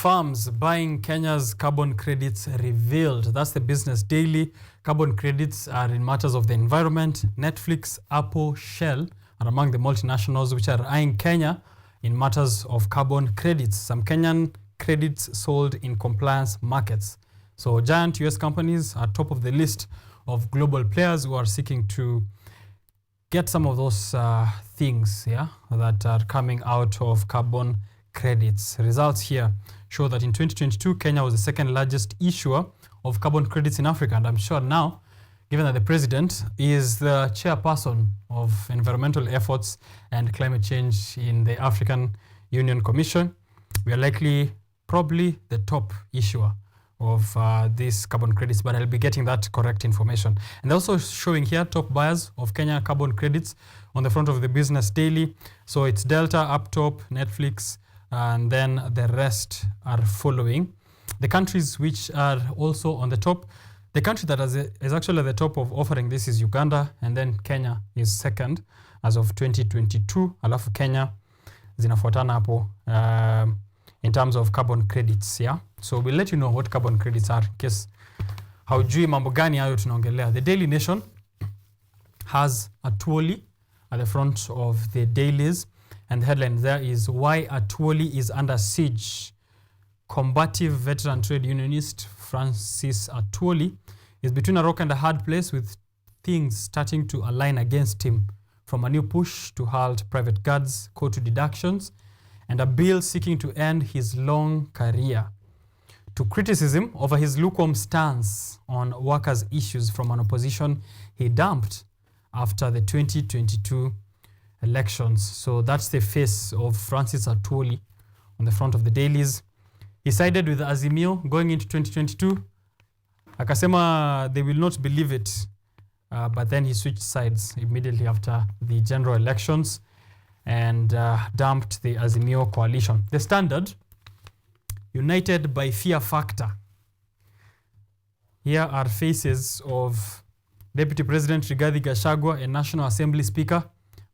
firms buying Kenya's carbon credits revealed. That's the Business Daily. Carbon credits are in matters of the environment. Netflix, Apple, Shell are among the multinationals which are eyeing Kenya in matters of carbon credits. Some Kenyan credits sold in compliance markets. So giant US companies are top of the list of global players who are seeking to get some of those things that are coming out of carbon credits. Results here show that in 2022, Kenya was the second largest issuer of carbon credits in Africa. And I'm sure now, given that the president is the chairperson of environmental efforts and climate change in the African Union Commission, we are likely probably the top issuer of these carbon credits, but I'll be getting that correct information. And also showing here top buyers of Kenya carbon credits on the front of the Business Daily. So it's Delta, up top, Netflix, and then the rest are following. The countries which are also on the top, the country that is actually at the top of offering this is Uganda, and then Kenya is second as of 2022. Alafu Kenya zinafuatana hapo in terms of carbon credits, yeah? So we'll let you know what carbon credits are in case haujui mambo gani hayo tunaongelea. The Daily Nation has Atwoli at the front of the dailies, and the headline there is Why Atwoli is Under Siege. Combative veteran trade unionist Francis Atwoli is between a rock and a hard place, with things starting to align against him, from a new push to halt private guards, quota deductions, and a bill seeking to end his long career, to criticism over his lukewarm stance on workers' issues from an opposition he dumped after the 2022 elections. So that's the face of Francis Atwoli on the front of the dailies. He sided with Azimio going into 2022. Akasema they will not believe it, but then he switched sides immediately after the general elections and dumped the Azimio coalition. The Standard, united by fear factor. Here are faces of Deputy President Rigathi Gachagua and National Assembly Speaker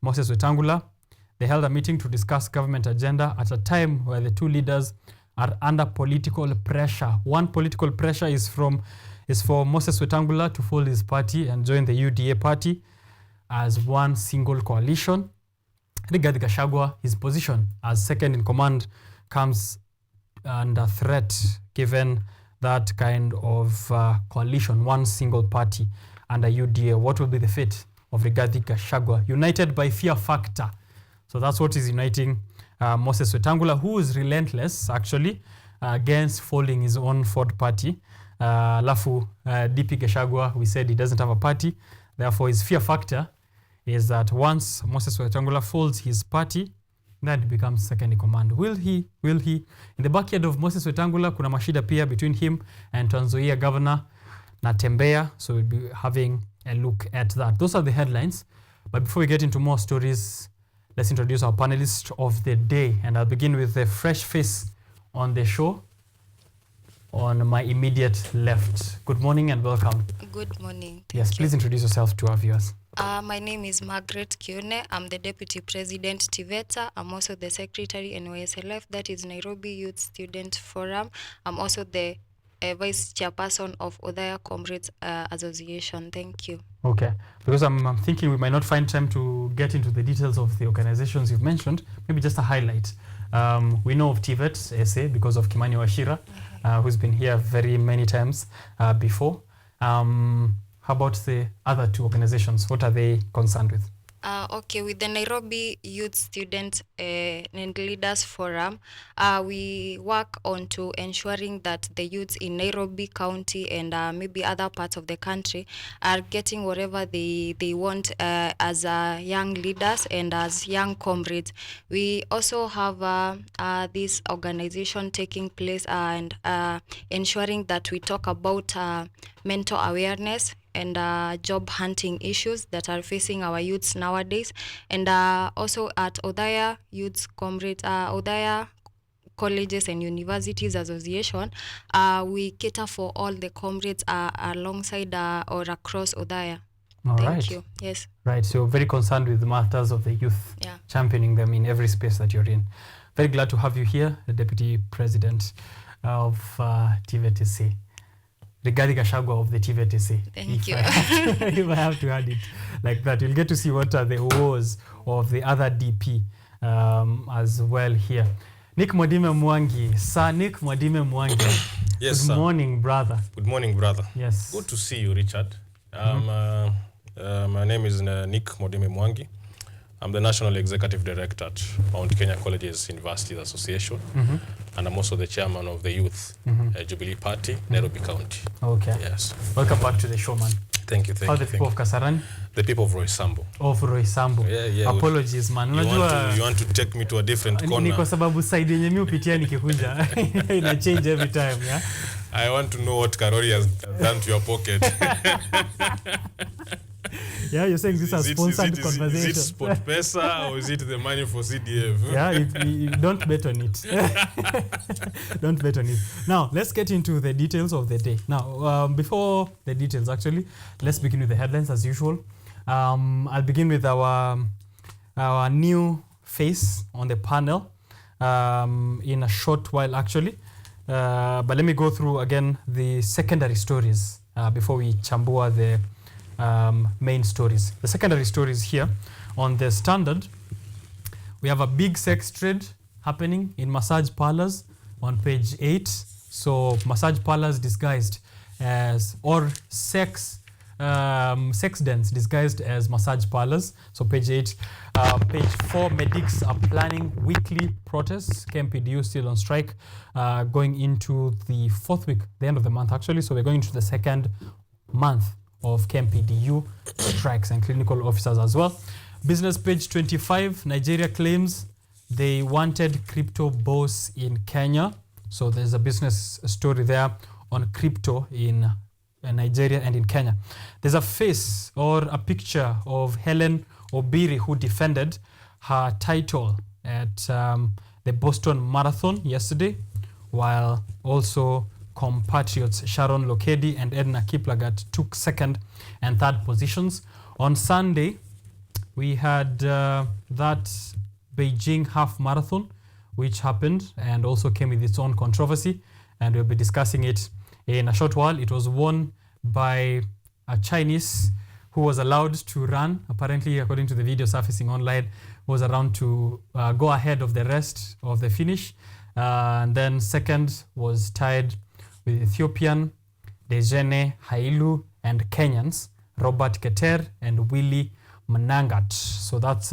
Moses Wetangula. They held a meeting to discuss government agenda at a time where the two leaders are under political pressure. One political pressure is for Moses Wetangula to fold his party and join the UDA party as one single coalition. Rigathi Gachagua, his position as second in command comes under threat given that kind of coalition, one single party under UDA. What will be the fate of Rigathi Gachagua? United by fear factor. So that's what is uniting Moses Wetangula, who is relentless actually against folding his own Ford party. Alafu DP Gachagua, we said he doesn't have a party. Therefore, his fear factor is that once Moses Wetangula folds his party, then he becomes second in command. Will he? In the backyard of Moses Wetangula, kuna mashida pia between him and Trans Nzoia Governor Natembeya. So we'll be having a look at that. Those are the headlines. But before we get into more stories, let's introduce our panelist of the day. And I'll begin with the fresh face on the show on my immediate left. Good morning and welcome. Good morning. Yes, please introduce yourself to our viewers. My name is Margaret Kione. I'm the Deputy President TVETA. I'm also the Secretary NYSLF, that is Nairobi Youth Student Forum. I'm also the Vice Chairperson of Othaya Comrades Association. Thank you. Okay, because I'm thinking we might not find time to get into the details of the organizations you've mentioned. Maybe just a highlight. We know of TVET SA because of Kimani Wachira, who's been here very many times before. How about the other two organizations? What are they concerned with? Okay, with the Nairobi Youth Student and Leaders Forum, we work on to ensuring that the youths in Nairobi County and maybe other parts of the country are getting whatever they want as young leaders and as young comrades. We also have this organization taking place and ensuring that we talk about mental awareness and job hunting issues that are facing our youths nowadays. And also at Othaya Youth Comrades, Othaya Colleges and Universities Association, we cater for all the comrades alongside or across Othaya. Thank you. Yes. Right, so you're very concerned with the matters of the youth, championing them in every space that you're in. Very glad to have you here, the Deputy President of TVTC. Rigathi Gachagua of the TVTC. Thank you. If I have to add it like that, you'll get to see what are the woes of the other DP as well here. Nick Mwadime Mwangi. Sir Nick Mwadime Mwangi. Yes, Good sir. morning, brother. Good morning, brother. Yes. Good to see you, Richard. My name is Nick Mwadime Mwangi. I'm the National Executive Director at Mount Kenya Colleges Universities Association, and I'm also the chairman of the Youth Jubilee Party, Nairobi County. Okay. Yes. Welcome back to the show, man. Thank you. How the people of Kasarani? The people of Roysambu. Of Roysambu. Yeah. Apologies, man. You want to take me to a different corner? Ni kwa sababu side yenye mimi upitia nikikuja ina change every time, yeah. I want to know what Karori has done to your pocket. Yeah, you're saying this is a sponsored conversation. Is it Sport Pesa or is it the money for CDF? Yeah, don't bet on it. Don't bet on it. Now, let's get into the details of the day. Now, before the details, actually, let's begin with the headlines as usual. I'll begin with our new face on the panel in a short while, actually. But let me go through again the secondary stories before we chambua the main stories. The secondary stories here on the Standard. We have a big sex trade happening in massage parlors on page 8. So massage parlors disguised as, or sex dens disguised as massage parlors. So page 8. Page 4, medics are planning weekly protests. KMPDU still on strike, going into the 4th week, the end of the month actually. So we're going into the 2nd month of KMPDU strikes and clinical officers as well. Business page 25, Nigeria claims they wanted crypto boss in Kenya. So there's a business story there on crypto in Nigeria and in Kenya. There's a face or a picture of Helen Obiri, who defended her title at the Boston Marathon yesterday, while also compatriots Sharon Lokedi and Edna Kiplagat took 2nd and 3rd positions. On Sunday, we had that Beijing half marathon, which happened and also came with its own controversy, and we'll be discussing it in a short while. It was won by a Chinese who was allowed to run, apparently, according to the video surfacing online, was around to go ahead of the rest of the finish. And then 2nd was tied with Ethiopian Dejene Hailu and Kenyans Robert Keter and Willie Manangat. So that's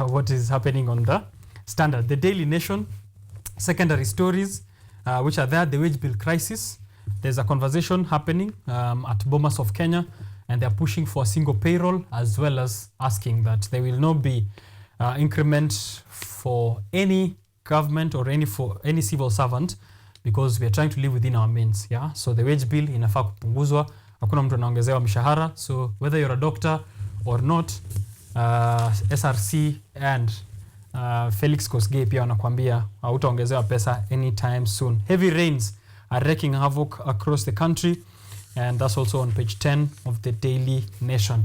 what is happening on the Standard. The Daily Nation, secondary stories, which are there. The wage bill crisis. There's a conversation happening at Bomas of Kenya, and they're pushing for a single payroll, as well as asking that there will not be increment for any government or for any civil servant, because we are trying to live within our means. Yeah, so the wage bill inafaa kupunguzwa, hakuna mtu anaongezewa mishahara. So whether you're a doctor or not, SRC and Felix Kosgei pia wanakuambia hautaongezewa pesa anytime soon. Heavy rains are wreaking havoc across the country, and that's also on page 10 of the Daily Nation.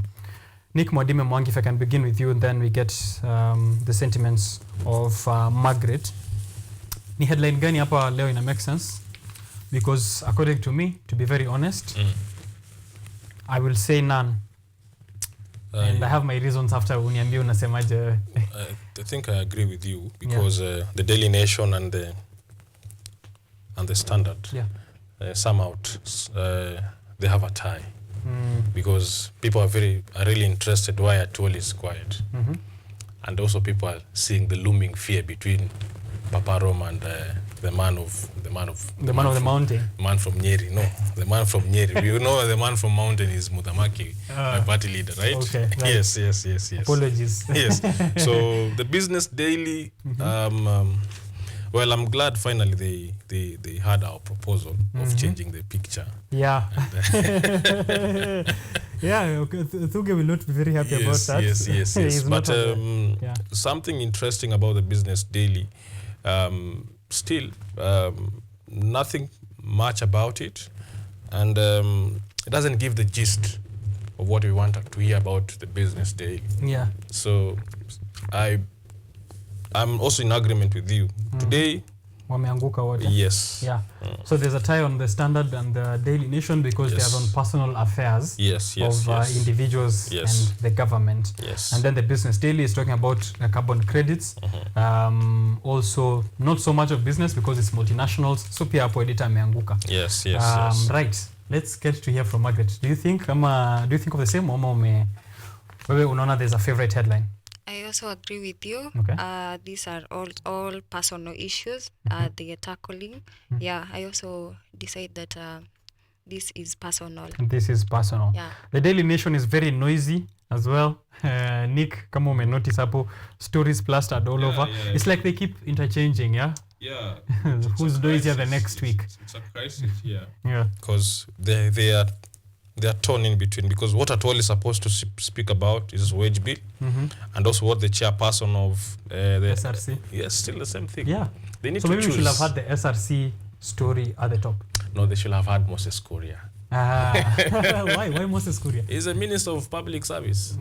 Nick Mwadime Mwangi, if I can begin with you, and then we get the sentiments of Margaret. Ni headline gani hapa leo ina make sense? Because according to me, to be very honest, I will say none. And I have my reasons after uniambia unasemaje. I think I agree with you, because the Daily Nation and the Standard, somehow they have a tie, because people are really interested why Atuoli is quiet, and also people are seeing the looming fear between Papa Roma and the man from Nyeri. No, the man from Nyeri. You know, the man from mountain is Muthamaki, my party leader, right? Okay. Right. Yes. Apologies. Yes. So the Business Daily. Well, I'm glad finally they had our proposal of changing the picture. Yeah. Yeah, Thuge will not be very happy about that. Yes. But something interesting about the Business Daily, still nothing much about it, and it doesn't give the gist of what we want to hear about the Business Daily. Yeah. So I I'm also in agreement with you. Today, wameanguka wote. yes. Yeah. So there's a tie on the Standard and the Daily Nation because they are on personal affairs of individuals and the government. Yes. And then the Business Daily is talking about carbon credits. Also, not so much of business because it's multinationals. So pia hapo editor ameanguka. Yes, yes, yes. Right. Let's get to hear from Margaret. Do you think of the same, or wewe unaona there's a favorite headline? I also agree with you. Okay. These are all personal issues they are tackling. Yeah, I also decide that this is personal. This is personal. Yeah. The Daily Nation is very noisy as well. Nick, kama ume notice hapo, stories plastered all over. Yeah. It's like they keep interchanging, yeah? Yeah. Who's noisier the next week? It's a crisis, yeah. Yeah. Because they are torn in between, because what Atwoli is supposed to speak about is wage bill, and also what the chairperson of the SRC. Yes, still the same thing. Yeah. They need so to maybe choose. We should have had the SRC story at the top. No, they should have had Moses Kuria. Why Moses Kuria? He's a minister of public service.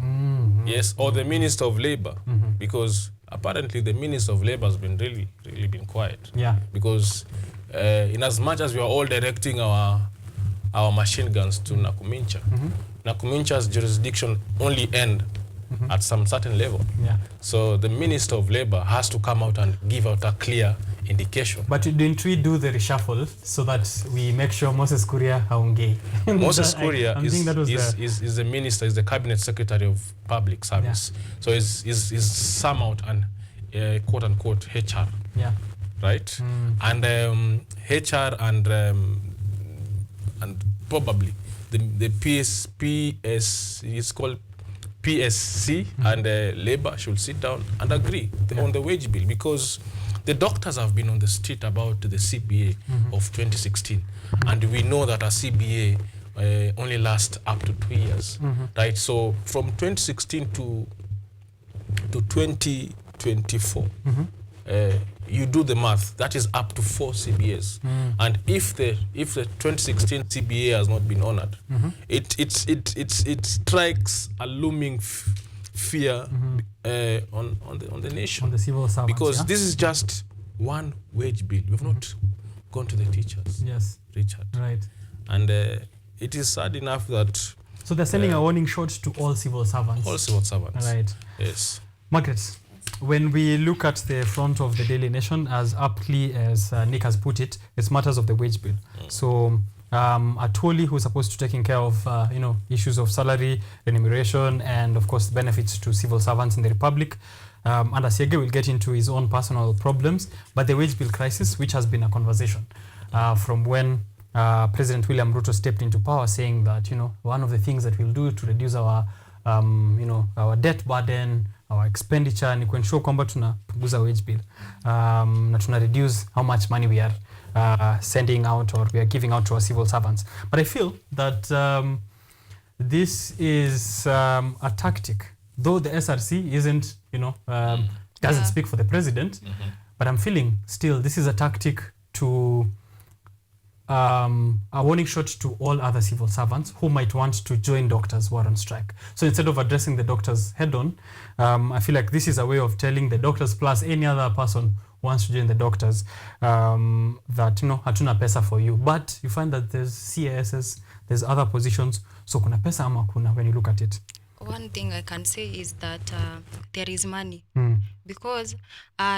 Yes, or the minister of labor, because apparently the minister of labor has been really been quiet. Yeah. Because in as much as we are all directing our machine guns to Nakumincha, Nakumincha's jurisdiction only end at some certain level. Yeah. So the Minister of Labor has to come out and give out a clear indication. But didn't we do the reshuffle so that we make sure Moses Kuria haongei? Moses Kuria is the minister, is the cabinet secretary of public service. Yeah. So is some out and quote unquote HR. Yeah. Right? And HR and probably the PS is called PSC and labor should sit down and agree on the wage bill, because the doctors have been on the street about the CBA of 2016, and we know that a CBA only lasts up to 2 years, right? So from 2016 to 2024, you do the math, that is up to 4 CBAs. And if the 2016 CBA has not been honored, it strikes a looming fear on the nation, on the civil servants, because this is just one wage bill. We've not gone to the teachers. Yes, Richard. Right. And it is sad enough that so they're sending a warning shot to all civil servants. All civil servants. Right. Yes. Margaret, when we look at the front of the Daily Nation, as aptly as Nick has put it, it's matters of the wage bill. So Atwoli, who's supposed to taking care of issues of salary, remuneration, and of course benefits to civil servants in the Republic, and Asiege will get into his own personal problems, but the wage bill crisis, which has been a conversation from when President William Ruto stepped into power, saying that one of the things that we'll do to reduce our our debt burden, our expenditure, ni kuensure kwamba tunapunguza wage bill na tuna reduce how much money we are sending out or we are giving out to our civil servants. But I feel that this is a tactic, though the SRC isn't, doesn't speak for the president, but I'm feeling still this is a tactic to a warning shot to all other civil servants who might want to join doctors who are on strike. So instead of addressing the doctors head on, I feel like this is a way of telling the doctors plus any other person who wants to join the doctors that hatuna pesa for you. But you find that there's CASs, there's other positions, so kuna pesa ama kuna when you look at it. One thing I can say is that there is money, because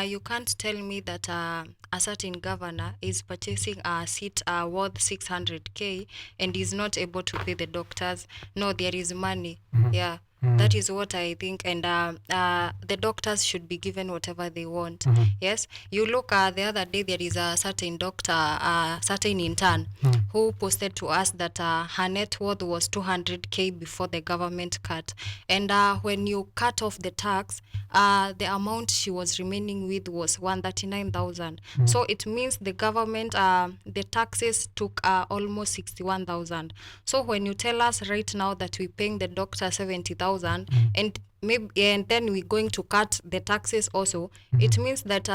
you can't tell me that a certain governor is purchasing a seat worth 600K and is not able to pay the doctors. No, there is money. Yeah. That is what I think, and the doctors should be given whatever they want. Yes, you look the other day, there is a certain doctor, certain intern, who posted to us that her net worth was 200K before the government cut, and when you cut off the tax, the amount she was remaining with was 139,000. So it means the government, the taxes took almost 61,000. So when you tell us right now that we're paying the doctor 70,000, and then we're going to cut the taxes also, it means that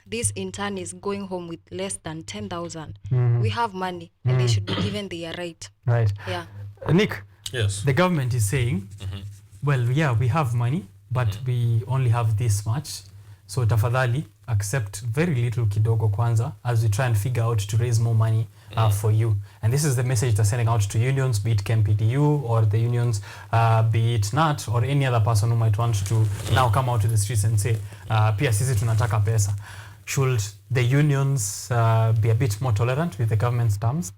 this intern is going home with less than 10,000. We have money, and they should be given their right. Right. Yeah. Nick. Yes. The government is saying, well, yeah, we have money, but we only have this much. So tafadhali accept very little kidogo kwanza as we try and figure out to raise more money for you. And this is the message they're sending out to unions, be it KMPDU or the unions, be it NAT or any other person who might want to now come out to the streets and say, pia sisi tunataka pesa. Should the unions be a bit more tolerant with the government's terms?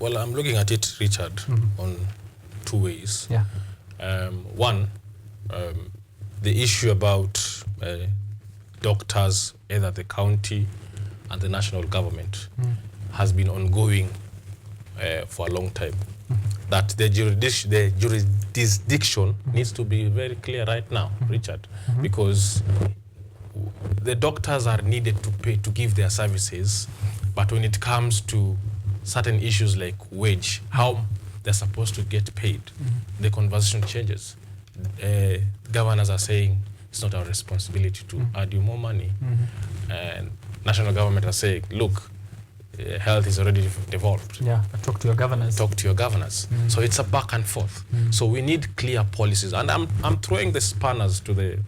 Well, I'm looking at it, Richard, on two ways. Yeah. One, the issue about doctors, either the county and the national government, has been ongoing for a long time. That the jurisdiction needs to be very clear right now, Richard, because the doctors are needed to pay to give their services, but when it comes to certain issues like wage, how they're supposed to get paid, the conversation changes. Governors are saying it's not our responsibility to add you more money, and national government are saying, look, health is already devolved. Yeah, talk to your governors. Talk to your governors. So it's a back and forth. So we need clear policies, and I'm throwing the spanners to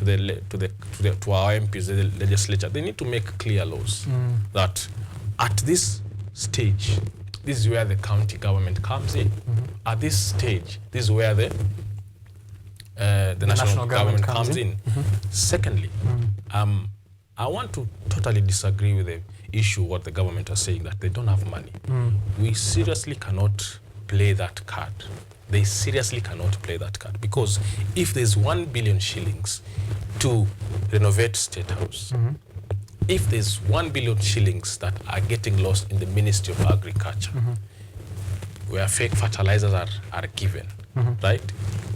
our MPs, the legislature. They need to make clear laws that at this stage, this is where the county government comes in. At this stage, this is where the national government comes in. Secondly, I want to totally disagree with the issue what the government are saying, that they don't have money. We seriously cannot play that card. They seriously cannot play that card, because if there's 1 billion shillings to renovate State House, if there's 1 billion shillings that are getting lost in the Ministry of Agriculture, where fake fertilizers are given, right?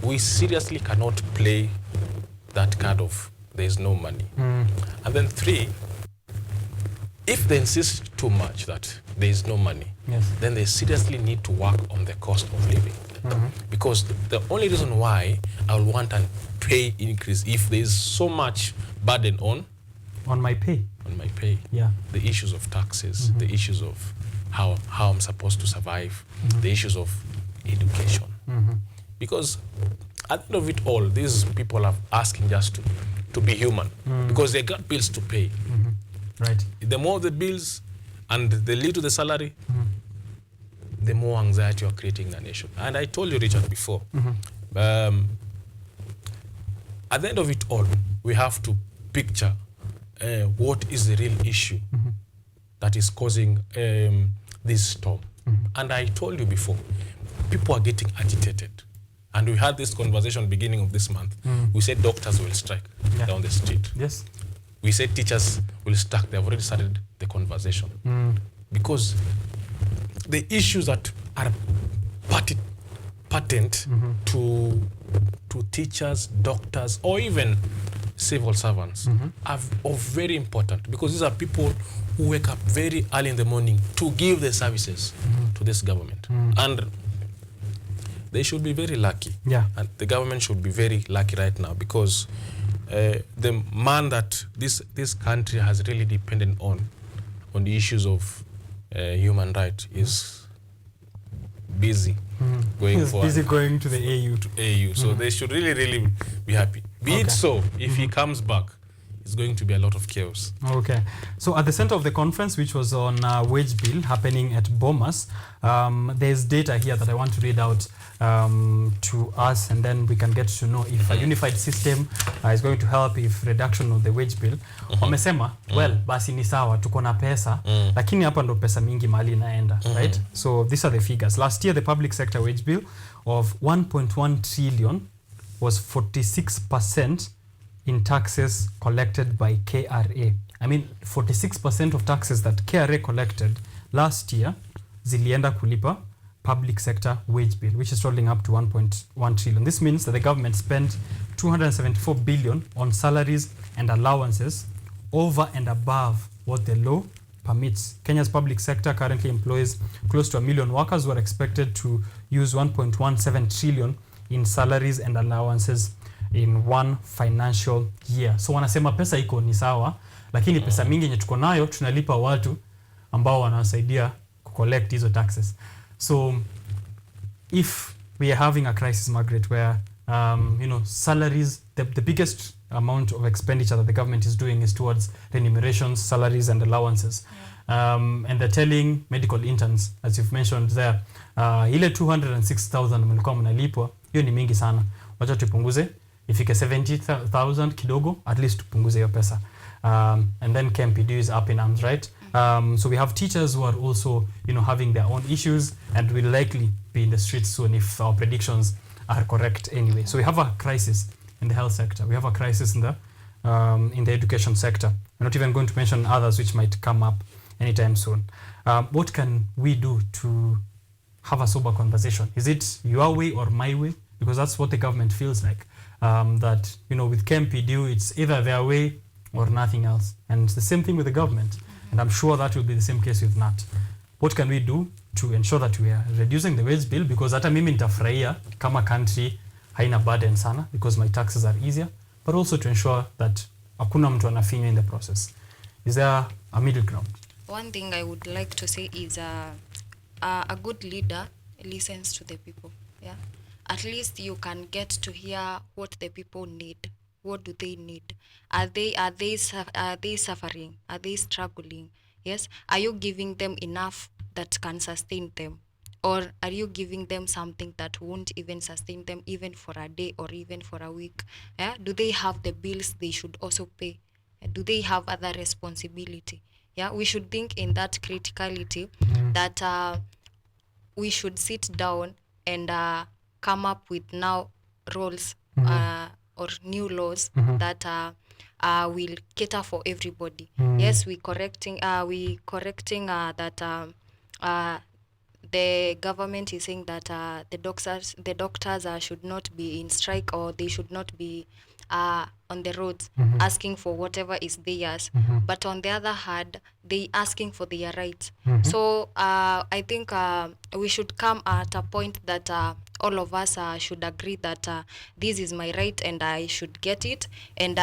We seriously cannot play that card of there's no money. And then 3, if they insist too much that there is no money, then they seriously need to work on the cost of living. Because the only reason why I will want a pay increase if there is so much burden on my pay. On my pay. Yeah. The issues of taxes, the issues of how I'm supposed to survive, the issues of education. Because at the end of it all, these people are asking just to be human, because they got bills to pay. Right. The more the bills and the little the salary, the more anxiety you're creating in the nation. And I told you, Richard, before, at the end of it all, we have to picture what is the real issue that is causing this storm. And I told you before, people are getting agitated. And we had this conversation beginning of this month. We said doctors will strike down the street. Yes. We said teachers will strike. They've already started the conversation. Because the issues that are patent to teachers, doctors, or even civil servants are very important, because these are people who wake up very early in the morning to give their services to this government. And they should be very lucky. Yeah. And the government should be very lucky right now, because the man that this country has really depended on the issues of human rights is busy going to the AU. So they should really be happy. Be it so, if he comes back, it's going to be a lot of chaos. Okay. So at the center of the conference, which was on wage bill happening at Bomas, there's data here that I want to read out to us, and then we can get to know if a unified system is going to help, if reduction of the wage bill. Wamesema, well, basi ni sawa, tuko na pesa, lakini hapa ndo pesa mingi mali inaenda, right? So these are the figures. Last year, the public sector wage bill of 1.1 trillion was 46% in taxes collected by KRA. I mean, 46% of taxes that KRA collected last year zilienda kulipa public sector wage bill, which is totaling up to 1.1 trillion. This means that the government spent 274 billion on salaries and allowances over and above what the law permits. Kenya's public sector currently employs close to 1 million workers who are expected to use 1.17 trillion in salaries and allowances in one financial year. So wanasema pesa iko ni sawa, lakini pesa mingi yenye tuko nayo tunalipa watu ambao wanasaidia collect hizo taxes. So if we are having a crisis, Margaret, where salaries, the biggest amount of expenditure that the government is doing is towards remunerations, salaries, and allowances. And they're telling medical interns, as you've mentioned there, ile 206,000 mlikuwa mnalipwa, hiyo ni mingi sana. Wacha tupunguze, ifike 70,000 kidogo, at least tupunguze hiyo pesa. And then KMPD is up in arms, right? So we have teachers who are also, having their own issues and will likely be in the streets soon if our predictions are correct anyway. So we have a crisis in the health sector. We have a crisis in the education sector. I'm not even going to mention others which might come up anytime soon. What can we do to have a sober conversation? Is it your way or my way? Because that's what the government feels like. That, with KMPD, it's either their way or nothing else. And it's the same thing with the government. And I'm sure that will be the same case with NAT. What can we do to ensure that we are reducing the wage bill? Because hata mimi nitafurahia kama country haina burden sana, because my taxes are easier, but also to ensure that hakuna mtu anafinya in the process. Is there a middle ground? One thing I would like to say is a good leader listens to the people. Yeah, at least you can get to hear what the people need. What do they need? Are they suffering? Are they struggling? Yes. Are you giving them enough that can sustain them? Or are you giving them something that won't even sustain them even for a day or even for a week? Yeah? Do they have the bills they should also pay? Do they have other responsibility? Yeah, we should think in that criticality that we should sit down and come up with now rules or new laws that will cater for everybody. Yes, we correcting that the government is saying that the doctors should not be in strike, or they should not be on the roads asking for whatever is theirs. But on the other hand, they asking for their rights. So I think we should come at a point that all of us should agree that this is my right and I should get it. And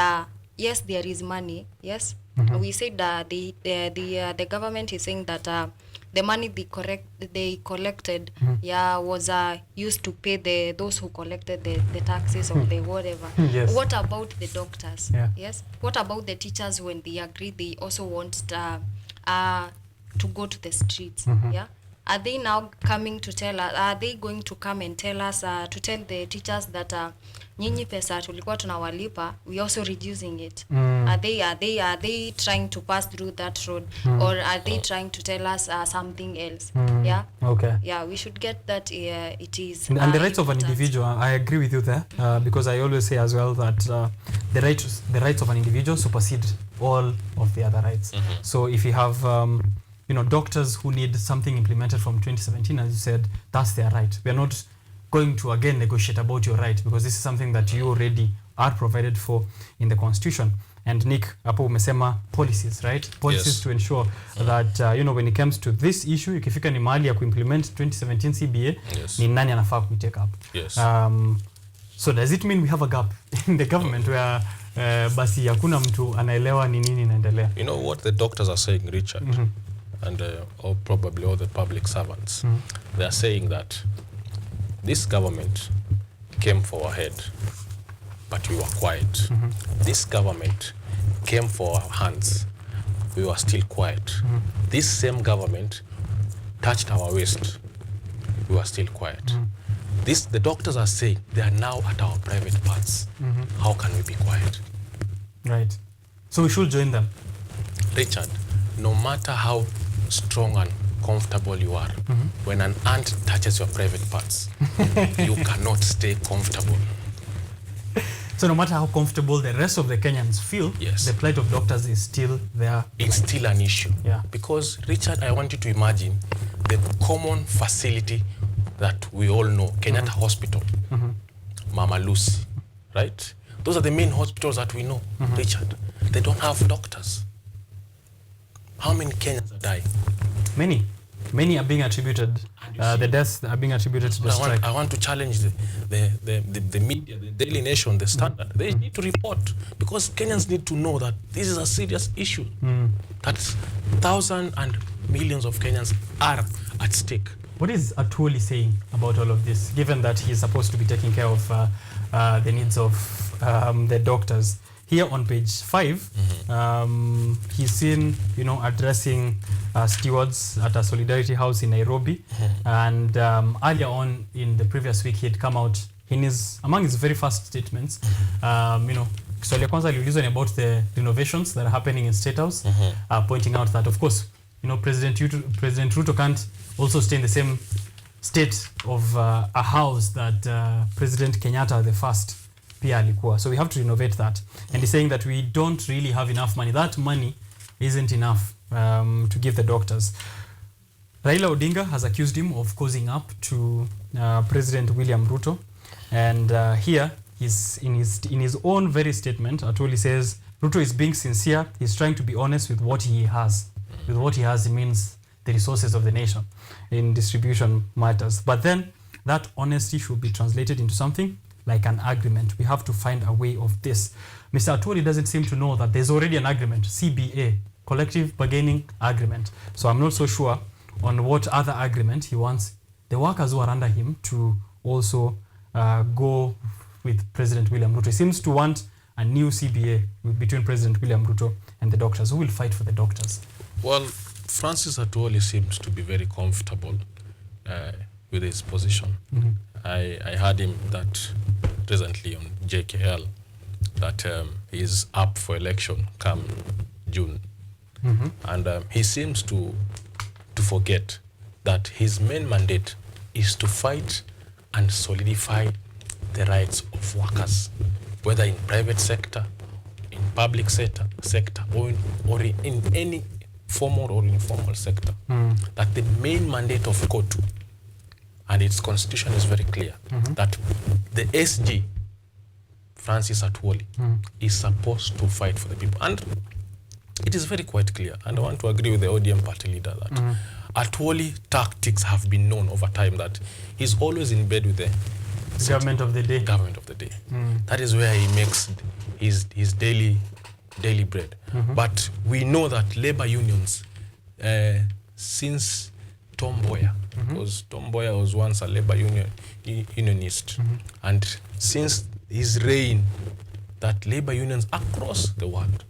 yes, there is money. Yes, we said that the government is saying that the money they collected was used to pay those who collected the taxes or the whatever. Yes. What about the doctors? Yeah. Yes. What about the teachers when they agree they also want to go to the streets? Yeah. Are they now coming to tell us? Are they going to come and tell us to tell the teachers that nyinyi pesa tulikuwa tunawalipa, we also reducing it? Are they trying to pass through that road, or are they trying to tell us something else? Yeah. Okay. Yeah, we should get that it is. And the rights of an individual, I agree with you there, because I always say as well that the rights of an individual supersede all of the other rights. So if you have doctors who need something implemented from 2017, as you said, that's their right. We are not going to again negotiate about your right, because this is something that you already are provided for in the Constitution. And Nick, hapo umesema policies, right? Policies to ensure that when it comes to this issue, ikifika ni mahali ya kuimplement 2017 CBA, ni nani anafaa kuitake up. Yes. So does it mean we have a gap in the government where basi hakuna mtu anaelewa ni nini inaendelea? You know what the doctors are saying, Richard, and or probably all the public servants, they are saying that this government came for our head, but we were quiet. This government came for our hands, we were still quiet. This same government touched our waist, we were still quiet. The doctors are saying they are now at our private parts. How can we be quiet? Right. So we should join them. Richard, no matter how strong and comfortable you are, when an ant touches your private parts, you cannot stay comfortable. So no matter how comfortable the rest of the Kenyans feel, the plight of doctors is still there. It's still an issue. Yeah. Because, Richard, I want you to imagine the common facility that we all know, Kenyatta Hospital, Mama Lucy, right? Those are the main hospitals that we know, Richard. They don't have doctors. How many Kenyans are dying? Many are being attributed, the deaths are being attributed to the strike. I want to challenge the media, the Daily Nation, the Standard. They need to report, because Kenyans need to know that this is a serious issue. That thousands and millions of Kenyans are at stake. What is Atwoli saying about all of this, given that he is supposed to be taking care of the needs of the doctors? here on page 5, he's seen, addressing stewards at a Solidarity House in Nairobi. And earlier on in the previous week, he had come out among his very first statements, Swali ya kwanza aliulizwa about the renovations that are happening in State House, pointing out that, of course, President Ruto can't also stay in the same state of a house that President Kenyatta the first pia alikuwa. So we have to renovate that. And he's saying that we don't really have enough money. That money isn't enough to give the doctors. Raila Odinga has accused him of causing up to President William Ruto. And here, he's in his own very statement, Atwoli says, Ruto is being sincere. He's trying to be honest with what he has. With what he has, he means the resources of the nation in distribution matters. But then that honesty should be translated into something like an agreement. We have to find a way of this. Mr. Atwoli doesn't seem to know that there's already an agreement, CBA, Collective Bargaining Agreement. So I'm not so sure on what other agreement he wants the workers who are under him to also go with President William Ruto. He seems to want a new CBA between President William Ruto and the doctors. Who will fight for the doctors? Well, Francis Atwoli seems to be very comfortable with his position. I heard him that recently on JKL that he's up for election come June. And he seems to forget that his main mandate is to fight and solidify the rights of workers, whether in private sector, in public sector, or in any formal or informal sector. That the main mandate of KUTV and its constitution is very clear, that the SG, Francis Atwoli, is supposed to fight for the people. And it is very quite clear, and I want to agree with the ODM party leader that Atwoli tactics have been known over time, that he's always in bed with the government of the day. Government of the day. That is where he makes his daily bread. But we know that labor unions, since Tom Mboya, because Tom Mboya was once a labor unionist, and since his reign, that labor unions across the world,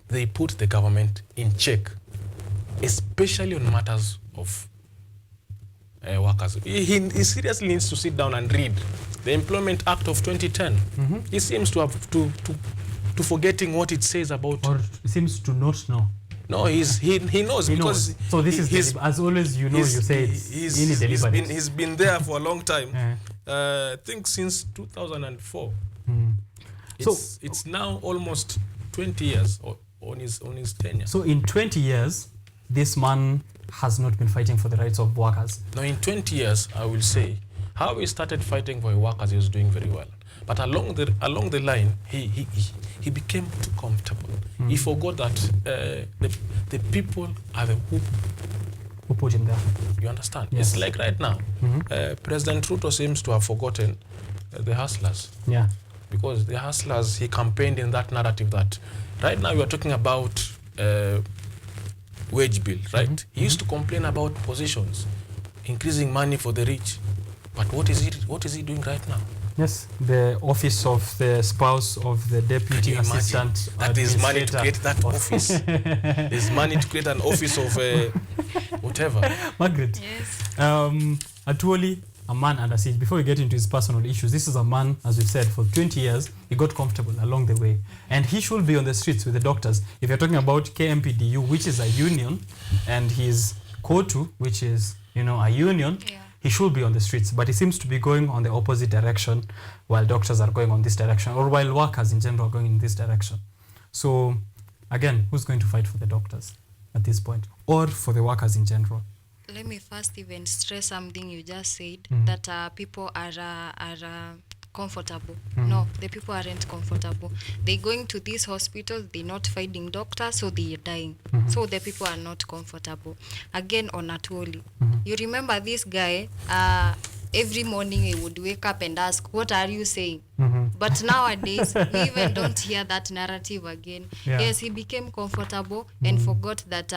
they put the government in check, especially on matters of workers. He seriously needs to sit down and read the Employment Act of 2010. He seems to have to forgetting what it says about. Or seems to not know. No, he knows, because so this is as always, you say it's deliberate. He's been there for a long time. I think since 2004. It's now almost 20 years on his tenure. So in 20 years, this man has not been fighting for the rights of workers. Now in 20 years, I will say, how he started fighting for workers, he was doing very well. But along the line, he became too comfortable. He forgot that the people are the who put him there. You understand? Yes. It's like right now, President Ruto seems to have forgotten the hustlers. Yeah. Because the hustlers, he campaigned in that narrative that right now we are talking about wage bill, right? He used to complain about positions, increasing money for the rich. But what is he doing right now? Yes, the office of the spouse of the deputy assistant. That is money to create that office. There's money to create an office of whatever. Margaret. Yes. Atwoli, a man under siege. Before we get into his personal issues, this is a man, as we've said, for 20 years, he got comfortable along the way. And he should be on the streets with the doctors. If you're talking about KMPDU, which is a union, and his KUTV, which is, a union, he should be on the streets. But he seems to be going on the opposite direction while doctors are going on this direction, or while workers in general are going in this direction. So, again, who's going to fight for the doctors at this point, or for the workers in general? Let me first even stress something you just said, that people are comfortable. No, the people aren't comfortable. They're going to these hospitals, they're not finding doctors, so they're dying. So the people are not comfortable. Again, on Atwoli, you remember this guy, every morning he would wake up and ask, what are you saying? But nowadays, we even don't hear that narrative again. Yeah. Yes, he became comfortable and forgot that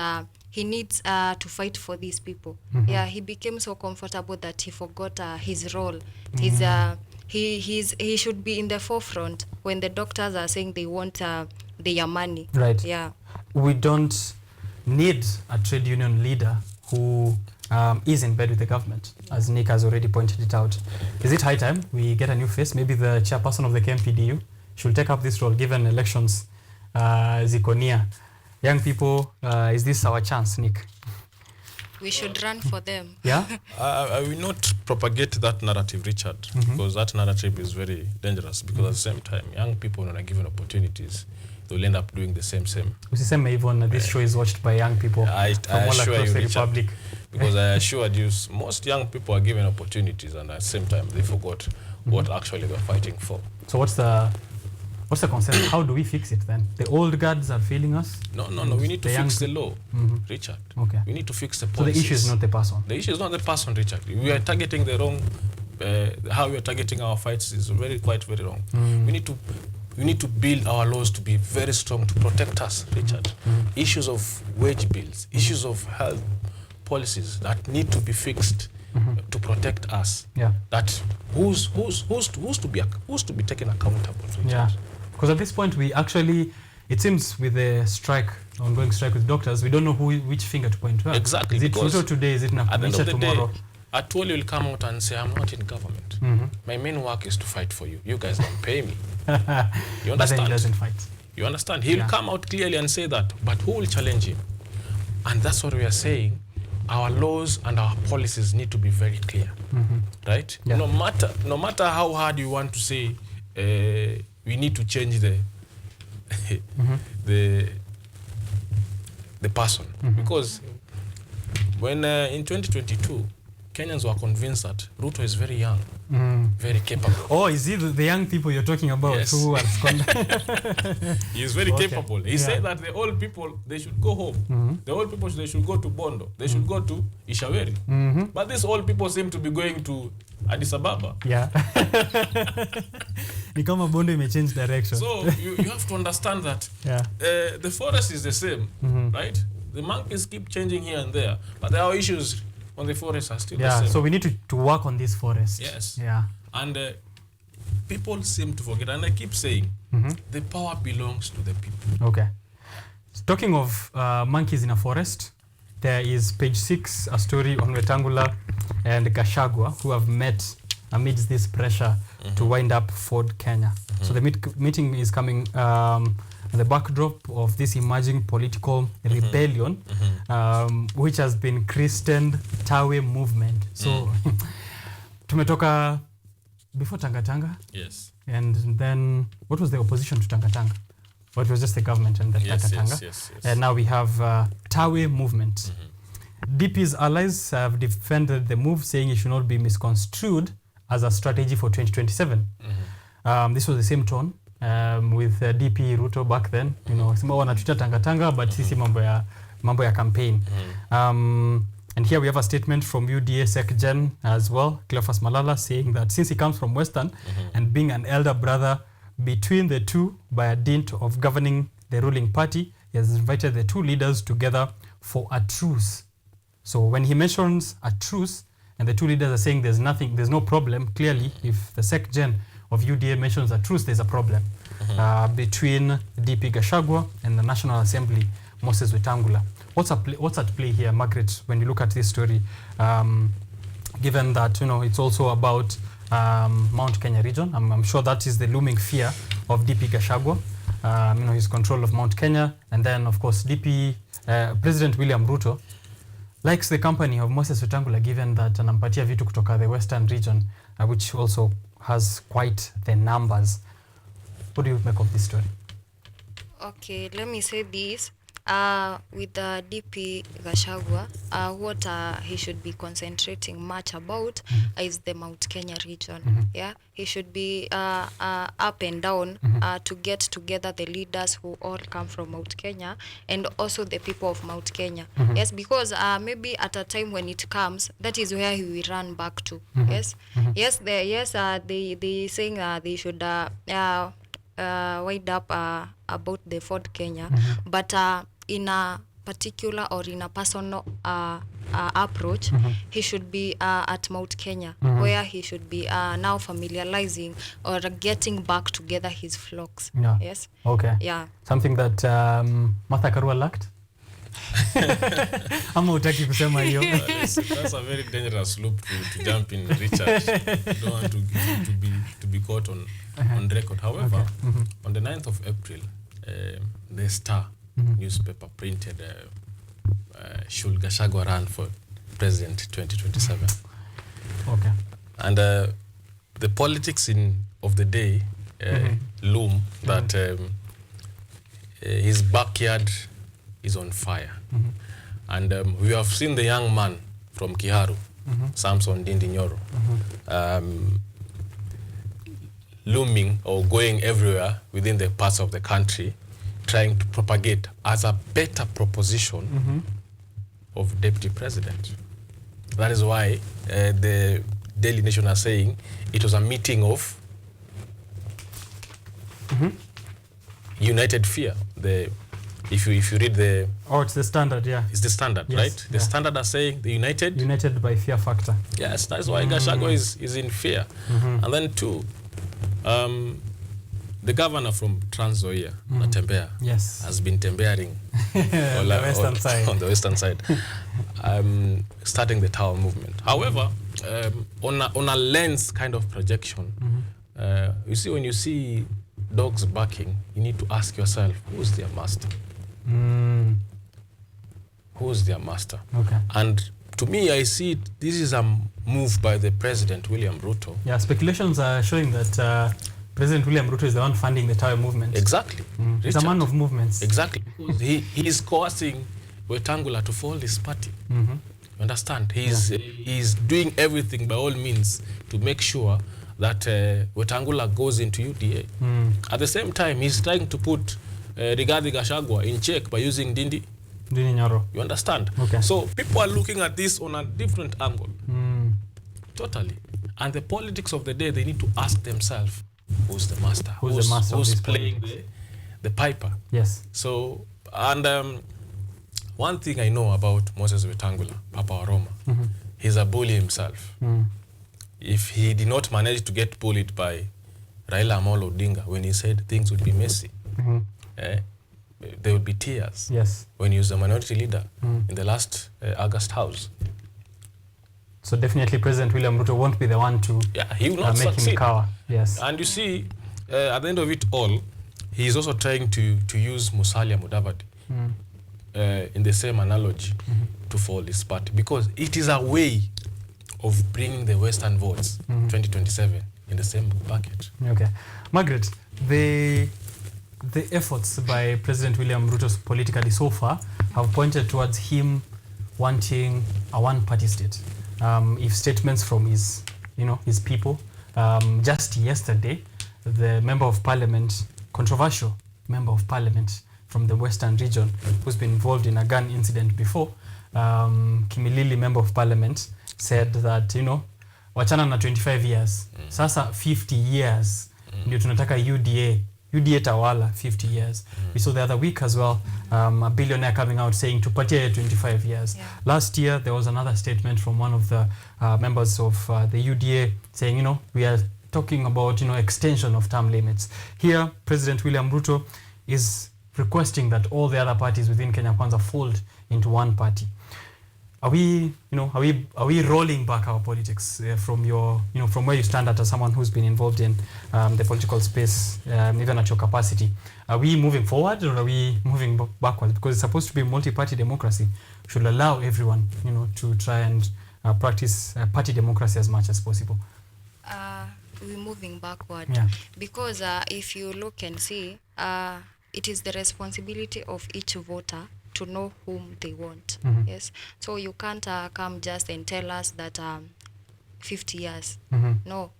he needs to fight for these people. Yeah, he became so comfortable that he forgot his role, he should be in the forefront when the doctors are saying they want their money. Right. Yeah. We don't need a trade union leader who is in bed with the government, as Nick has already pointed it out. Is it high time we get a new face? Maybe the chairperson of the KMPDU should take up this role, given elections ziko near. Young people, is this our chance, Nick? We should run for them. Yeah? I will not propagate that narrative, Richard, because that narrative is very dangerous. Because at the same time, young people, when are given opportunities, they'll end up doing the same. Usiseme hivyo, this show is watched by young people from all across the Republic. Because I assured you, most young people are given opportunities, and at the same time, they forgot what actually they're fighting for. So what's the concern? How do we fix it then? The old guards are failing us? No. We need to fix the law, Richard. Okay. We need to fix the So policies. the issue is not the person? The issue is not the person, Richard. We are targeting the wrong... how we are targeting our fights is quite very wrong. We need to build our laws to be very strong to protect us, Richard. Issues of wage bills, issues of health policies that need to be fixed to protect us. Yeah. That who's to be taken accountable, Richard. Yeah. Because at this point, we actually, it seems with the ongoing strike with doctors, we don't know which finger to point to. Exactly. Is it Ruto today? Is it Nakumisha tomorrow? Atuoli will come out and say, I'm not in government. My main work is to fight for you. You guys don't pay me. You understand? But then he doesn't fight. You understand? He'll come out clearly and say that. But who will challenge him? And that's what we are saying. Our laws and our policies need to be very clear. Right? Yeah. No matter how hard you want to say, we need to change the person. Because when in 2022, Kenyans were convinced that Ruto is very young, very capable. Oh, is it the young people you're talking about? Yes. Who are He is very capable. He said that the old people, they should go home. The old people, they should go to Bondo. They should go to Ishaweri. But these old people seem to be going to Addis Ababa. Yeah. Nikama Bondo may change direction. So you have to understand that the forest is the same, right? The monkeys keep changing here and there, but our issues on the forest are still the same. So we need to work on this forest. Yes. Yeah. And people seem to forget, and I keep saying, the power belongs to the people. Okay. Talking of monkeys in a forest, there is page 6, a story on Wetangula and Gachagua, who have met amidst this pressure to wind up Ford Kenya. So the meeting is coming the backdrop of this emerging political rebellion, which has been christened Tawe movement. So, tumetoka before Tanga. Yes. And then, what was the opposition to Tanga? Well, it was just the government and the Tanga. Yes. And now we have Tawe movement. DP's allies have defended the move, saying it should not be misconstrued as a strategy for 2027. This was the same tone with DP Ruto back then, sima wanatuita Tanga, but sisi mambo ya campaign. And here we have a statement from UDA Sec Gen as well, Cleophas Malala, saying that since he comes from Western and being an elder brother between the two by a dint of governing the ruling party, he has invited the two leaders together for a truce. So when he mentions a truce and the two leaders are saying there's no problem, clearly if the Sec Gen of UDA mentions a truce, there's a problem between DP Gachagua and the National Assembly, Moses Wetangula. What's at play here, Margaret, when you look at this story, given that it's also about Mount Kenya region? I'm sure that is the looming fear of DP Gachagua, his control of Mount Kenya, and then of course DP President William Ruto likes the company of Moses Wetangula, given that anampatia vitu kutoka the Western region, which also has quite the numbers. What do you make of this story? Okay, let me say this. With DP Gachagua, what he should be concentrating much about is the Mount Kenya region. Yeah, he should be up and down to get together the leaders who all come from Mount Kenya and also the people of Mount Kenya. Yes, because maybe at a time when it comes, that is where he will run back to. Yes, they saying they should wind up about the Ford Kenya, but in a particular or in a personal approach, he should be at Mount Kenya, where he should be now familiarizing or getting back together his flocks. Yeah. Yes. Okay. Yeah. Something that Martha Karua lacked. Ama utaki kusema hiyo. That's a very dangerous loop to jump in, Richard. You don't want to be caught on record. However, on the 9th of April, the Star newspaper printed should Gachagua run for president 2027. Okay. And the politics of the day loom that his backyard is on fire. And we have seen the young man from Kiharu, Samson Dindi Nyoro, looming or going everywhere within the parts of the country, trying to propagate as a better proposition of deputy president. That is why the Daily Nation are saying it was a meeting of united fear. If you read the... Oh, it's the Standard, yeah. It's the Standard, yes, right? The Standard are saying the united... United by fear factor. Yes, that's why Gachagua is in fear. And then two, the governor from Trans Nzoia, Natembea, yes, has been tembearing on the western side. On the western side, starting the tower movement. However, on a lens kind of projection, you see, when you see dogs barking, you need to ask yourself, who's their master? Who's their master? Okay. And to me, I see this is a move by the President, William Ruto. Yeah, speculations are showing that President William Ruto is the one funding the tower movement. Exactly. He's a man of movements. Exactly. He is coercing Wetangula to fold his party. You understand? He's doing everything by all means to make sure that Wetangula goes into UDA. At the same time, he's trying to put Rigathi Gachagua in check by using Dindi Nyoro. You understand? Okay. So people are looking at this on a different angle. Totally. And the politics of the day, they need to ask themselves, who's the master? Who's the master? Who's playing the piper? Yes. So, and one thing I know about Moses Wetangula, Papa Waroma, he's a bully himself. If he did not manage to get bullied by Raila Amolo Odinga when he said things would be messy, there would be tears. Yes. When he was a minority leader in the last August House. So definitely President William Ruto won't be the one to he will not make succeed. him cower. Yes. And you see, at the end of it all, he is also trying to use Musalia Mudavadi in the same analogy to fold his party, because it is a way of bringing the Western votes 2027 in the same bucket. Okay. Margaret, the efforts by President William Ruto politically so far have pointed towards him wanting a one-party state. If statements from his people, just yesterday, the member of parliament, controversial member of parliament from the Western region, who's been involved in a gun incident before, Kimilili, member of parliament, said that, wachana na 25 years, sasa 50 years, ndio tunataka UDA tawala 50 years. We saw the other week as well, a billionaire coming out saying tupatie 25 years. Yeah. Last year, there was another statement from one of the members of the UDA saying, we are talking about, extension of term limits. Here, President William Ruto is requesting that all the other parties within Kenya Kwanza fold into one party. Are we rolling back our politics from from where you stand as someone who's been involved in the political space, even at your capacity? Are we moving forward or are we moving backwards? Because it's supposed to be multi-party democracy. We should allow everyone, to try and practice party democracy as much as possible. We're moving backward. Yeah. Because if you look and see, it is the responsibility of each voter to know whom they want. Yes. So you can't come just and tell us that 50 years. No.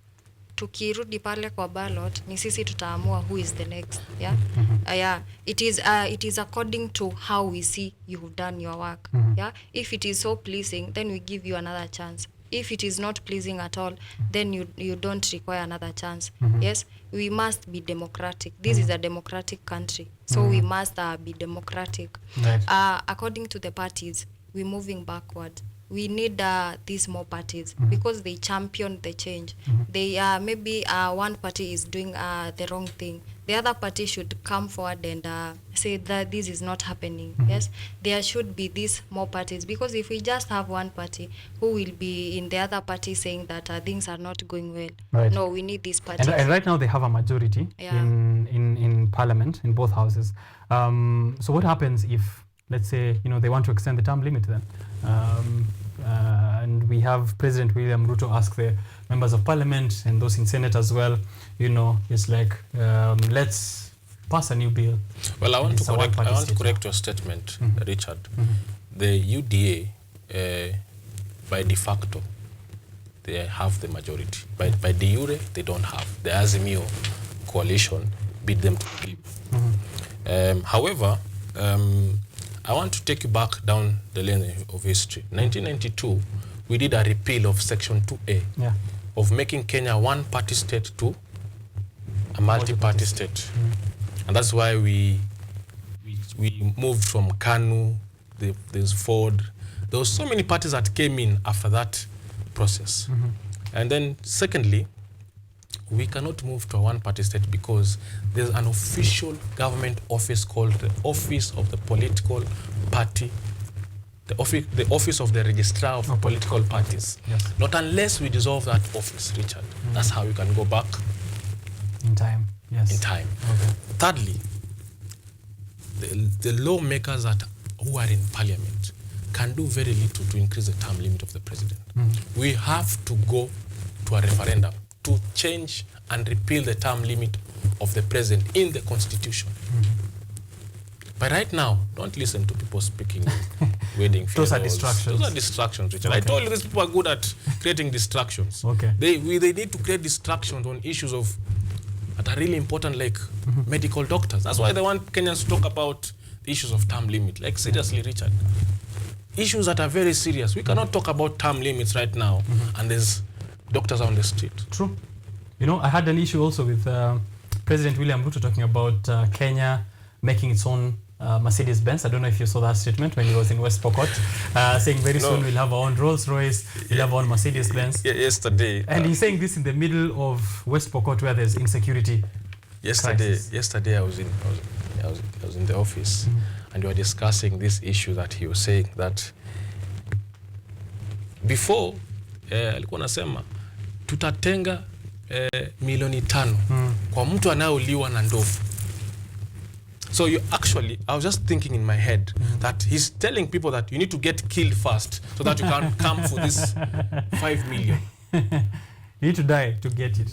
Tukirudi pale kwa ballot, ni sisi tutaamua who is the next. Yeah. Yeah. It is according to how we see you've done your work. Yeah. If it is so pleasing, then we give you another chance. if it is not pleasing at all, then you don't require another chance. Yes, we must be democratic. This is a democratic country, so we must be democratic. Right. According to the parties, we're moving backward. We need these more parties because they champion the change. They maybe one party is doing the wrong thing. The other party should come forward and say that this is not happening. Yes, there should be these more parties, because if we just have one party who will be in the other party saying that things are not going well, Right. no, we need these parties. And right now they have a majority in parliament, in both houses. So what happens if, let's say, they want to extend the term limit then? And we have President William Ruto ask the members of parliament and those in Senate as well, it's like, let's pass a new bill. Well, I want to correct your statement, Richard. The UDA, by de facto, they have the majority. By de jure, they don't have. The Azimio coalition beat them to sleep. However, I want to take you back down the lane of history. 1992, we did a repeal of Section 2A of making Kenya one party state to a multi-party state. And that's why we moved from KANU, there's Ford. There were so many parties that came in after that process. And then secondly, we cannot move to a one-party state because there's an official government office called the Office of the Political Party, the office of the Registrar of Political Parties. Yes. Not unless we dissolve that office, Richard. That's how we can go back in time. Yes. In time. Okay. Thirdly, the lawmakers who are in parliament can do very little to increase the term limit of the president. We have to go to a referendum to change and repeal the term limit of the president in the constitution. But right now, don't listen to people speaking wedding funerals. Those are distractions. Those are distractions, Richard. Okay. I told you these people are good at creating distractions. Okay. They need to create distractions on issues that are really important, like medical doctors. That's why they want Kenyans to talk about the issues of term limit. Like, seriously, Richard. Issues that are very serious. We cannot talk about term limits right now, and there's doctors on the street. True. I had an issue also with President William Ruto talking about Kenya making its own Mercedes-Benz. I don't know if you saw that statement when he was in West Pokot, saying very soon we'll have our own Rolls-Royce, we'll have our own Mercedes-Benz. Yesterday. And he's saying this in the middle of West Pokot where there's insecurity. Yesterday I was in the office and we were discussing this issue that he was saying that before alikuwa nasema tutatenga milioni 5 kwa mtu anayeuliwa na ndovu. So I was just thinking in my head that he's telling people that you need to get killed first so that you can come for this 5 million. You need to die to get it.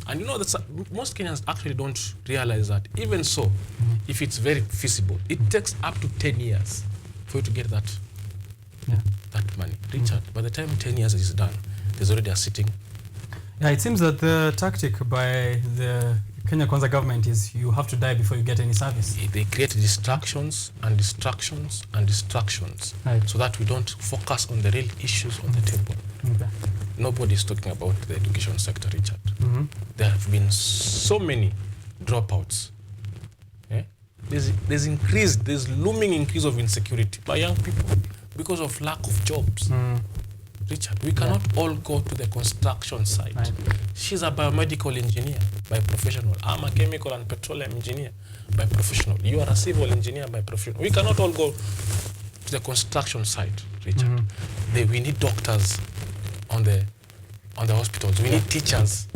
And that most Kenyans actually don't realize that. Even so, if it's very feasible, it takes up to 10 years for you to get that money. Richard, by the time 10 years is done, there's already a sitting. Yeah, it seems that the tactic by the Kenya Kwanza government is you have to die before you get any service. They create distractions and distractions and distractions, right, so that we don't focus on the real issues on the table. Okay. Nobody's talking about the education sector, Richard. There have been so many dropouts. There's looming increase of insecurity by young people because of lack of jobs. Richard, we cannot all go to the construction site. Right. She's a biomedical engineer by professional. I'm a chemical and petroleum engineer by professional. You are a civil engineer by professional. We cannot all go to the construction site, Richard. We need doctors on the hospitals. We need teachers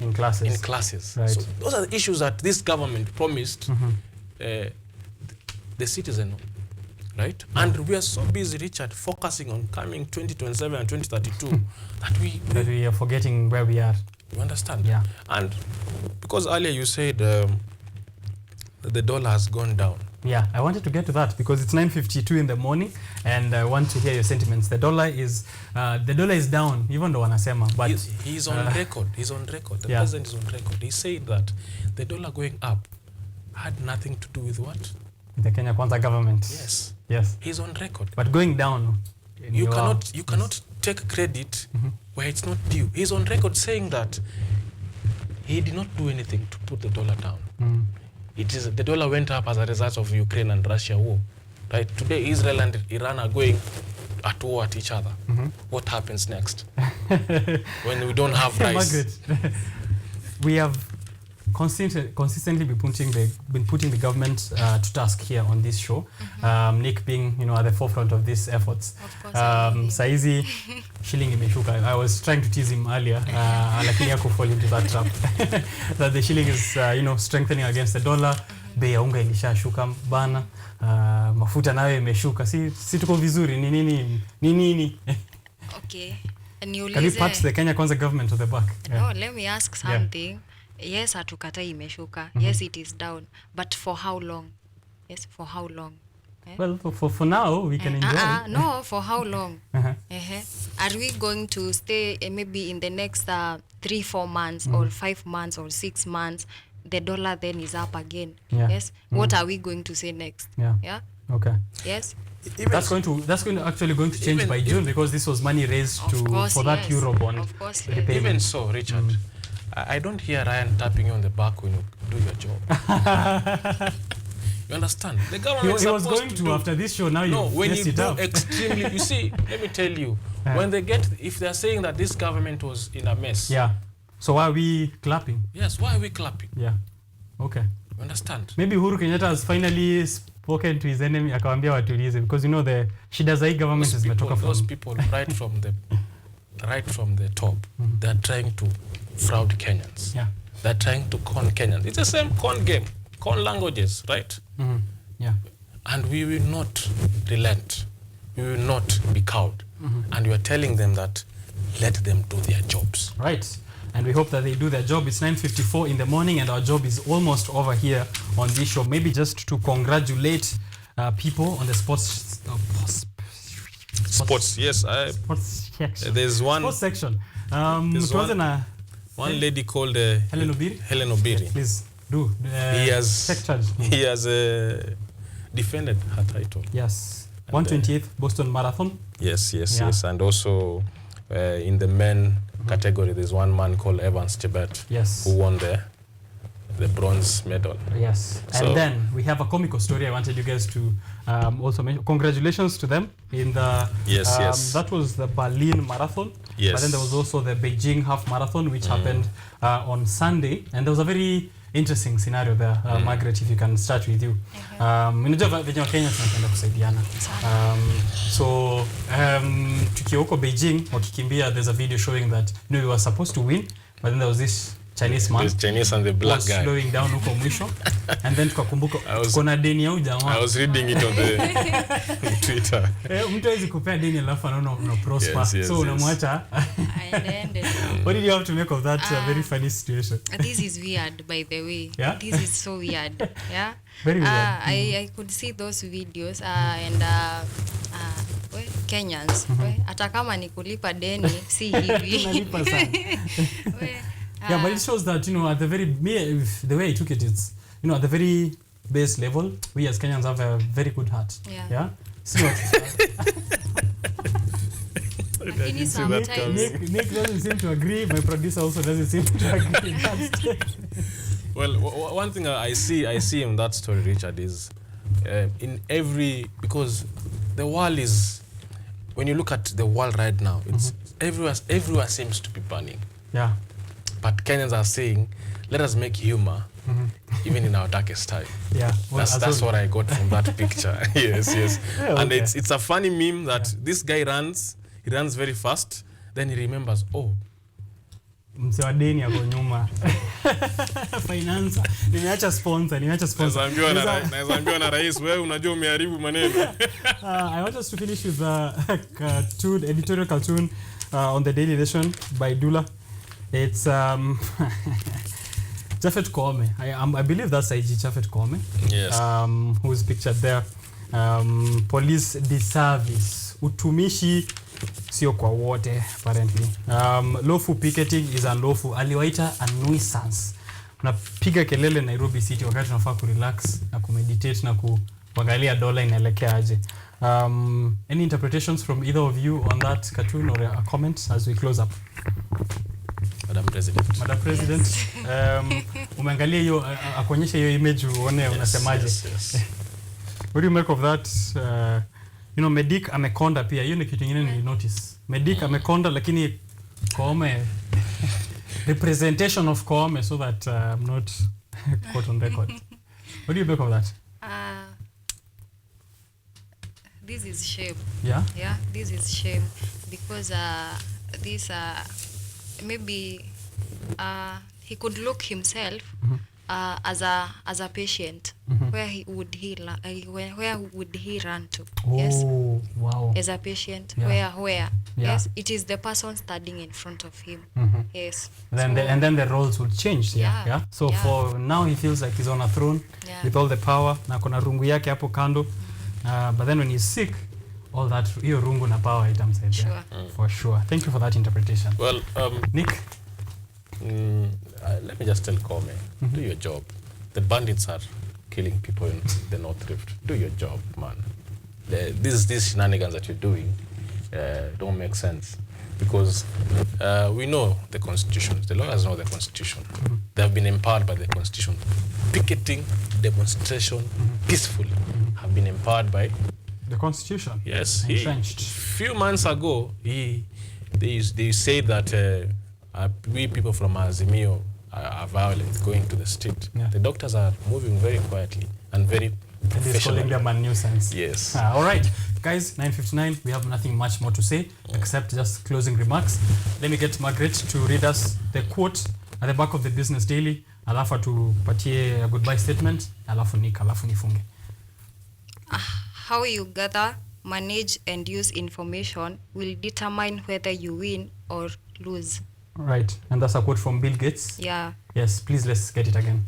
in classes. Right. So those are the issues that this government promised the citizen. Right? And we are so busy, Richard, focusing on coming 2027 and 2032 that we are forgetting where we are. You understand? Yeah. And because earlier you said the dollar has gone down. Yeah, I wanted to get to that because it's 9:52 in the morning, and I want to hear your sentiments. The dollar is down, even though wanasema, but he's on record. He's on record. The president is on record. He said that the dollar going up had nothing to do with what? The Kenya Kwanza government. Yes. Yes. He's on record. But going down, you cannot take credit where it's not due. He's on record saying that he did not do anything to put the dollar down. It is the dollar went up as a result of Ukraine and Russia war. Right? Today, Israel and Iran are going at war at each other. What happens next? When we don't have rice? We have consistently been putting the government to task here on this show. Nick being, at the forefront of these efforts. Of course. Saizi shilling imeshuka. I was trying to tease him earlier, lakini haku fall into that trap. That the shilling is, strengthening against the dollar. Bei ya unga ilishashuka bana. Mafuta nayo imeshuka. Si tuko vizuri ni nini? Okay. Can you pat the Kenya Kwanza government on the back? No, let me ask something. Yes, hatukatai imeshuka. Yes, it is down. But for how long? Yes, for how long? Well, for now, we can enjoy. No, for how long? Are we going to stay maybe in the next 3-4 months or 5 months or 6 months? The dollar then is up again. Yes. What are we going to say next? Yeah. Okay. Yes. That's going to actually change by June, because this was money raised for that euro bond. Of course. Yes. Even so, Richard, I don't hear Ryan tapping you on the back when you do your job. You understand? The government he was going to after this show. Now when you do extremely, you see. Let me tell you, when if they are saying that this government was in a mess. Yeah. So why are we clapping? Yes. Why are we clapping? Yeah. Okay. You understand? Maybe Uhuru Kenyatta has finally spoken to his enemy, akawambia watulize, because the shida za hii government zimetoka from those people right from the top. They are trying to fraud Kenyans. Yeah. They're trying to con Kenyans. It's the same con game, con languages, right? Yeah. And we will not relent. We will not be cowed. And we are telling them that let them do their jobs. Right. And we hope that they do their job. It's 9:54 in the morning, and our job is almost over here on this show. Maybe just to congratulate people on the sports yes. Sports section. There's one. Sports section. There's one lady called Helen Obiri. Helen Obiri. Yeah, please do. He has defended her title. Yes. 128th Boston Marathon. Yes. And also in the men category, there's one man called Evans Chebet. Yes. Who won the bronze medal. Yes. So, and then we have a comical story I wanted you guys to also mention. Congratulations to them in the yes. That was the Berlin Marathon. Yes. But then there was also the Beijing Half Marathon, which happened on Sunday, and there was a very interesting scenario there. Margaret, if you can start with you. Unajua venye wa Kenya tunapenda kusaidiana. So tukiwa huko Beijing wakikimbia, there's a video showing that we were supposed to win, but then there was this Chinese man. This Chinese and the black guy slowing down huko mwisho. And then tukakumbuka kuna deni ya jamaa. I was reading it on the Twitter. Mtu hawezi kupea deni alafu anaona una prosper. So unamwacha. What did you have to make of that very funny situation? This is weird, by the way. Yeah? This is so weird. Yeah. Very weird. I could see those videos and Kenyans. Hata kama ni kulipa deni si hivi. Tunalipa sana. Yeah, but it shows that, at the way I took it, it's, at the very base level, we as Kenyans have a very good heart. Yeah? See what Nick doesn't seem to agree. My producer also doesn't seem to agree. Well, one thing I see in that story, Richard, is because the world is, when you look at the world right now, it's everywhere seems to be burning. Yeah. But Kenyans are saying, let us make humor even in our darkest time. Yeah, well, that's what I got from that picture. Yes. Yeah, and okay. it's a funny meme that this guy runs very fast, then he remembers, mse wa deni yako nyuma. Finance. Nimeacha sponsor. Naambiwa na rais, wewe unajua umeharibu maneno. I want us to finish with a editorial cartoon on the Daily Nation by Dula. It's Japhet Koome. I believe that's IG Japhet Koome. Yes. Who's pictured there. Police disservice. Utumishi sio kwa wote apparently. Lawful picketing is unlawful. Aliwaita a nuisance. Unapiga kelele Nairobi City wakati unafaa kurelax na kumeditate na kuangalia dola inaelekea aje. Any interpretations from either of you on that cartoon or a comment as we close up? Madam President. Madam President, umeangalia hiyo akuonyesha hiyo image uone unasemaje? Yes. What do you make of that? You know, Medic amekonda pia. Hiyo ni kitu kingine ni notice. Medic amekonda lakini Koome representation of Koome so that I'm not caught on record. What do you make of that? This is shame. Yeah? Yeah, this is shame because this maybe he could look himself as a patient. Where would he run to? Oh, yes. wow. As a patient, Yeah. where? Yeah. Yes, it is the person standing in front of him. Yes. Then So, then the roles will change. Yeah. So for now he feels like he's on a throne with all the power. Na kuna rungu yake hapo kando. But then when he's sick, all that hiyo rungu na power itamsaidia. Sure. For sure. Thank you for that interpretation. Well, Nick? let me just tell Koome, do your job. The bandits are killing people in the North Rift. Do your job, man. These shenanigans that you're doing don't make sense. Because we know the Constitution. The lawyers know the Constitution. They have been empowered by the Constitution. Picketing, demonstration, peacefully, have been empowered by The Constitution. Yes, Entrenched. Few months ago, they said that we people from Azimio are violent, going to the street. Yeah. The doctors are moving very quietly and very And he's calling professionally. them a nuisance. Yes. All right, guys, 9:59. We have nothing much more to say except just closing remarks. Let me get Margaret to read us the quote at the back of the Business Daily. Alafu tupatie a goodbye statement. Alafu nifunge. how you gather, manage, and use information will determine whether you win or lose. Right, and that's a quote from Bill Gates. Yeah. Yes, please let's get it again.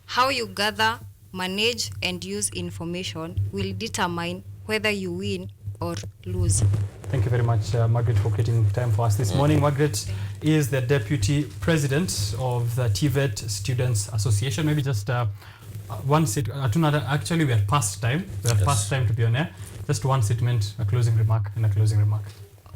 How you gather, manage, and use information will determine whether you win or lose. Thank you very much, Margaret, for creating time for us this morning. Margaret is the Deputy President of the TVET Students Association. Maybe just one actually we are past time. We are past time to be on air. Just one statement, a closing remark, and a closing remark.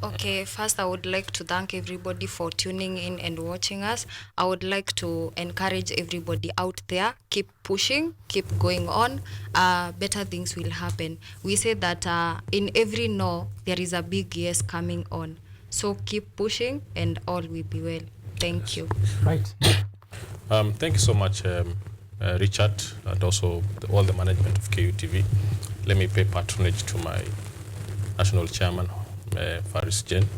Okay, first I would like to thank everybody for tuning in and watching us. I would like to encourage everybody out there, keep pushing, keep going on. Better things will happen. We say that in every no, there is a big yes coming on. So keep pushing and all will be well. Thank you. Right. Thank you so much, Richard, and also all the management of KUTV. Let me pay patronage to my national chairman, Faris Jen,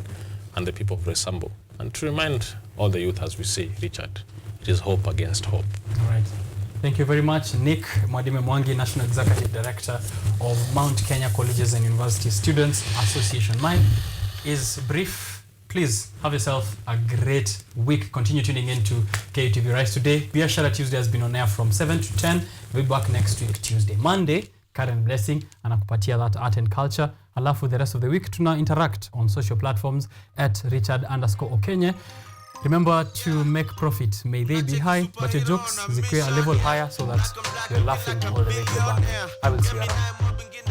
and the people of Resambo. And to remind all the youth, as we say, Richard, it is hope against hope. All right. Thank you very much, Nick Mwadime Mwangi, National Executive Director of Mount Kenya Colleges and University Students Association. Mine is brief. Please have yourself a great week. Continue tuning in to KUTV Rise Today. Biashara Tuesday has been on air from 7 to 10. We'll be back next week, Tuesday. Monday, Karen Blessing anakupatia that art and culture. Alafu the rest of the week tuna interact on social platforms at Richard_Okenye. Remember to make profit. May they be high, but your jokes zikuwe a level higher so that you're laughing all the way to the bank. I will see you around.